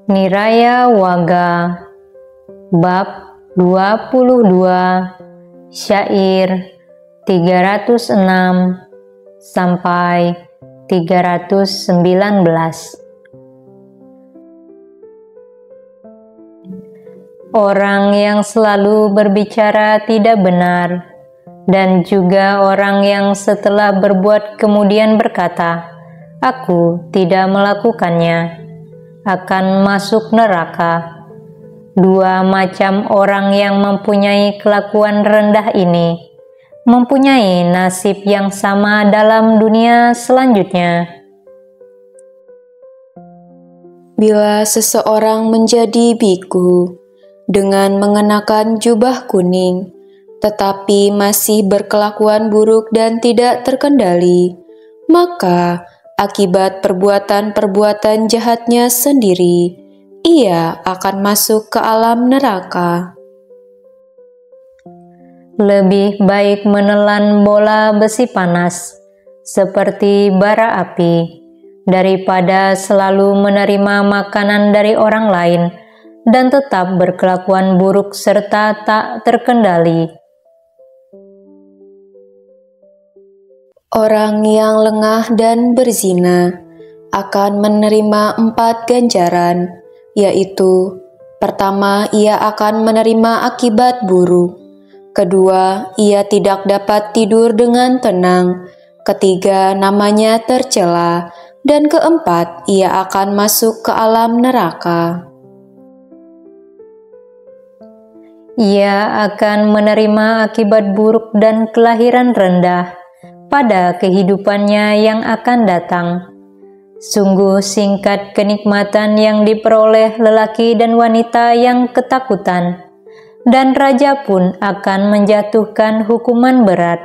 Niraya Waga Bab 22 Syair 306 sampai 319. Orang yang selalu berbicara tidak benar, dan juga orang yang setelah berbuat kemudian berkata, "Aku tidak melakukannya," akan masuk neraka. Dua macam orang yang mempunyai kelakuan rendah ini mempunyai nasib yang sama dalam dunia selanjutnya. Bila seseorang menjadi biku dengan mengenakan jubah kuning, tetapi masih berkelakuan buruk dan tidak terkendali, maka akibat perbuatan-perbuatan jahatnya sendiri, ia akan masuk ke alam neraka. Lebih baik menelan bola besi panas, seperti bara api, daripada selalu menerima makanan dari orang lain, dan tetap berkelakuan buruk serta tak terkendali. Orang yang lengah dan berzina akan menerima 4 ganjaran, yaitu: pertama, ia akan menerima akibat buruk; kedua, ia tidak dapat tidur dengan tenang; ketiga, namanya tercela; dan keempat, ia akan masuk ke alam neraka. Ia akan menerima akibat buruk dan kelahiran rendah pada kehidupannya yang akan datang. Sungguh singkat kenikmatan yang diperoleh lelaki dan wanita yang ketakutan, dan raja pun akan menjatuhkan hukuman berat.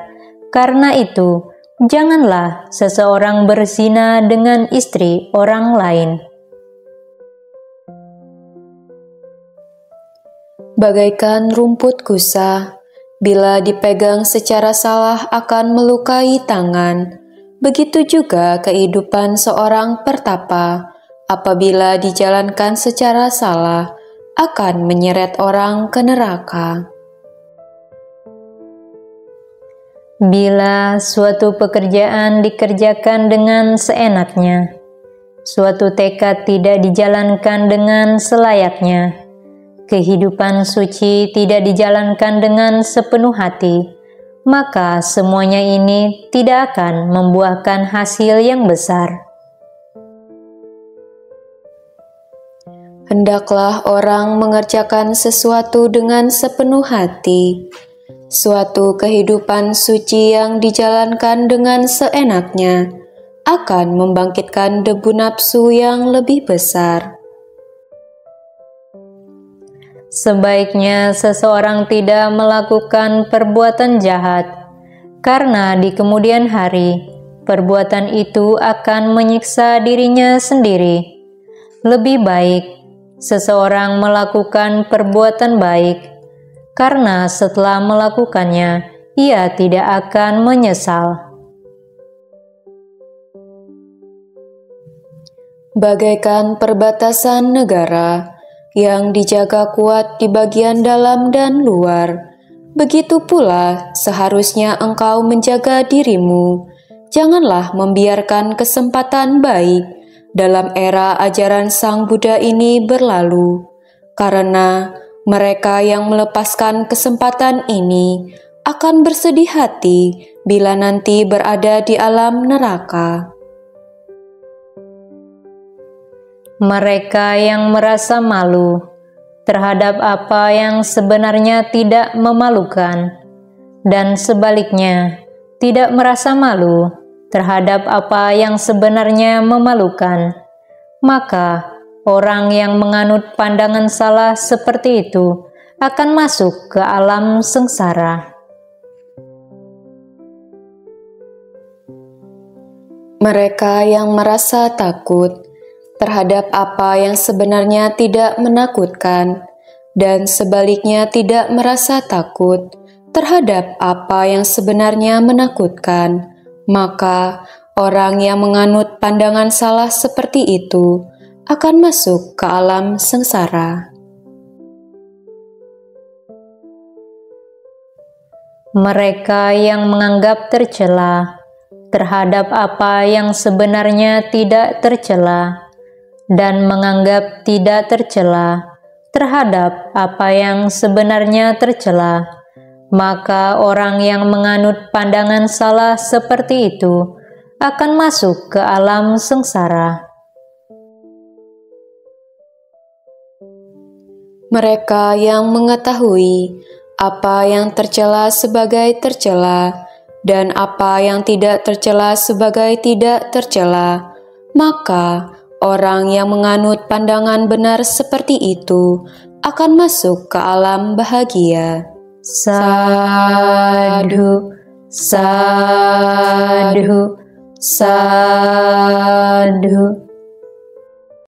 Karena itu, janganlah seseorang berzina dengan istri orang lain. Bagaikan rumput kusa, bila dipegang secara salah akan melukai tangan. Begitu juga kehidupan seorang pertapa, apabila dijalankan secara salah, akan menyeret orang ke neraka. Bila suatu pekerjaan dikerjakan dengan seenaknya, suatu tekad tidak dijalankan dengan selayaknya, kehidupan suci tidak dijalankan dengan sepenuh hati, maka semuanya ini tidak akan membuahkan hasil yang besar. Hendaklah orang mengerjakan sesuatu dengan sepenuh hati. Suatu kehidupan suci yang dijalankan dengan seenaknya akan membangkitkan debu nafsu yang lebih besar. Sebaiknya seseorang tidak melakukan perbuatan jahat, karena di kemudian hari perbuatan itu akan menyiksa dirinya sendiri. Lebih baik seseorang melakukan perbuatan baik, karena setelah melakukannya ia tidak akan menyesal. Bagaikan perbatasan negara yang dijaga kuat di bagian dalam dan luar, begitu pula seharusnya engkau menjaga dirimu. Janganlah membiarkan kesempatan baik dalam era ajaran Sang Buddha ini berlalu, karena mereka yang melepaskan kesempatan ini akan bersedih hati bila nanti berada di alam neraka. Mereka yang merasa malu terhadap apa yang sebenarnya tidak memalukan, dan sebaliknya tidak merasa malu terhadap apa yang sebenarnya memalukan, maka orang yang menganut pandangan salah seperti itu akan masuk ke alam sengsara. Mereka yang merasa takut terhadap apa yang sebenarnya tidak menakutkan, dan sebaliknya tidak merasa takut terhadap apa yang sebenarnya menakutkan, maka orang yang menganut pandangan salah seperti itu akan masuk ke alam sengsara. Mereka yang menganggap tercela terhadap apa yang sebenarnya tidak tercela, dan menganggap tidak tercela terhadap apa yang sebenarnya tercela, maka orang yang menganut pandangan salah seperti itu akan masuk ke alam sengsara. Mereka yang mengetahui apa yang tercela sebagai tercela dan apa yang tidak tercela sebagai tidak tercela, maka orang yang menganut pandangan benar seperti itu akan masuk ke alam bahagia. Sadhu, sadhu, sadhu.